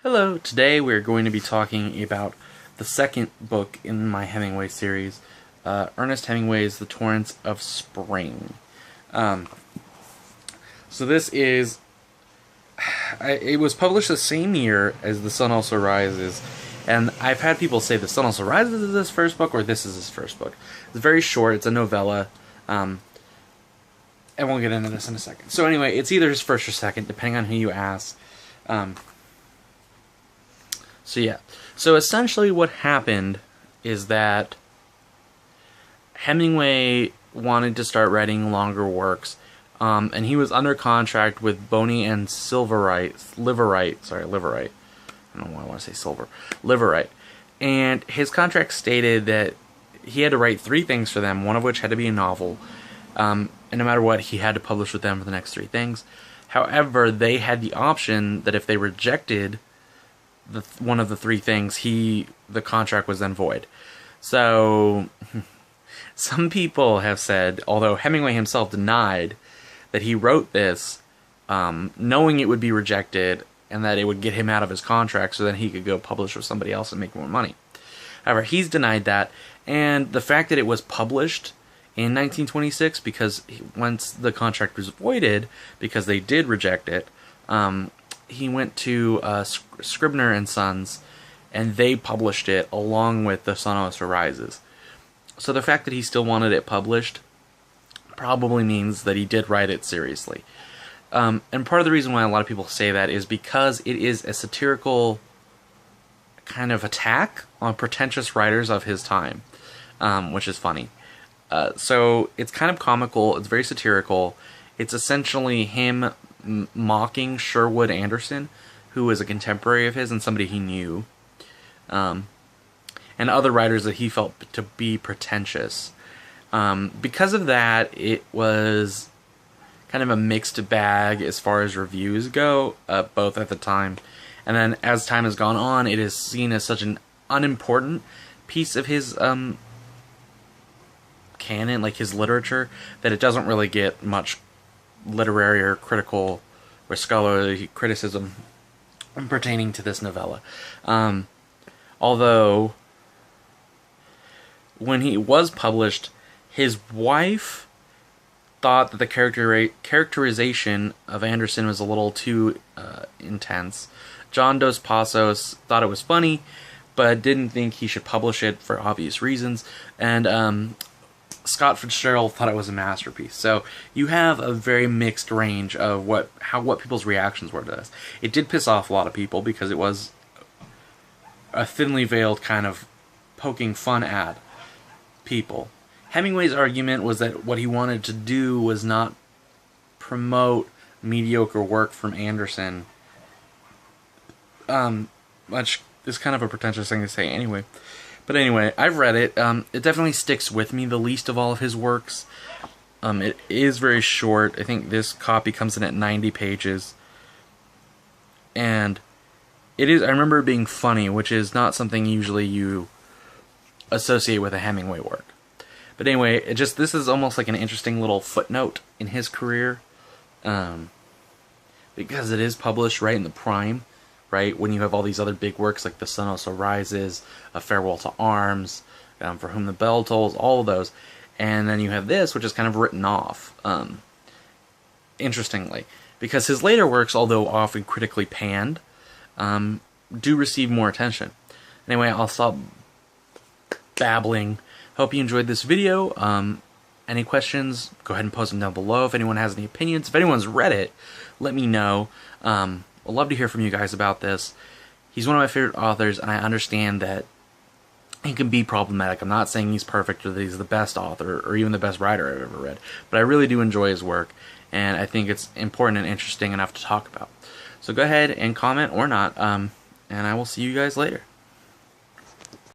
Hello, today we're going to be talking about the second book in my Hemingway series, Ernest Hemingway's The Torrents of Spring. So this is, it was published the same year as The Sun Also Rises, and I've had people say The Sun Also Rises is his first book, or this is his first book. It's very short, it's a novella, and we'll get into this in a second. So anyway, it's either his first or second, depending on who you ask. So essentially what happened is that Hemingway wanted to start writing longer works, and he was under contract with Boney and Liverite. I don't know why I want to say silver. Liverite. And his contract stated that he had to write 3 things for them, one of which had to be a novel, and no matter what, he had to publish with them for the next 3 things. However, they had the option that if they rejected one of the 3 things, the contract was then void. So, some people have said, although Hemingway himself denied, that he wrote this knowing it would be rejected and that it would get him out of his contract so that he could go publish with somebody else and make more money. However, he's denied that, and the fact that it was published in 1926, because once the contract was voided, because they did reject it, he went to Scribner and Sons, and they published it along with The Sun Also Rises. So the fact that he still wanted it published probably means that he did write it seriously. And part of the reason why a lot of people say that is because it is a satirical kind of attack on pretentious writers of his time, which is funny. So it's kind of comical, it's very satirical. It's essentially him mocking Sherwood Anderson, who was a contemporary of his and somebody he knew, and other writers that he felt to be pretentious. Because of that, it was kind of a mixed bag as far as reviews go, both at the time, and then as time has gone on, it is seen as such an unimportant piece of his canon, like his literature, that it doesn't really get much literary or critical or scholarly criticism pertaining to this novella. Although, when he was published, his wife thought that the characterization of Anderson was a little too intense. John Dos Passos thought it was funny, but didn't think he should publish it for obvious reasons, and Scott Fitzgerald thought it was a masterpiece. So you have a very mixed range of what people's reactions were to this. It did piss off a lot of people because it was a thinly veiled kind of poking fun at people. Hemingway's argument was that what he wanted to do was not promote mediocre work from Anderson, which is kind of a pretentious thing to say anyway. But anyway, I've read it. It definitely sticks with me the least of all of his works. It is very short. I think this copy comes in at 90 pages. And I remember it being funny, which is not something usually you associate with a Hemingway work. But anyway, this is almost like an interesting little footnote in his career. Because it is published right in the prime. Right, when you have all these other big works like The Sun Also Rises, A Farewell to Arms, For Whom the Bell Tolls, all of those. And then you have this, which is kind of written off, interestingly. Because his later works, although often critically panned, do receive more attention. Anyway, I'll stop babbling. Hope you enjoyed this video. Any questions, go ahead and post them down below. If anyone has any opinions, if anyone's read it, let me know. I'd love to hear from you guys about this. He's one of my favorite authors, and I understand that he can be problematic. I'm not saying he's perfect or that he's the best author or even the best writer I've ever read, but I really do enjoy his work, and I think it's important and interesting enough to talk about. So go ahead and comment or not, and I will see you guys later.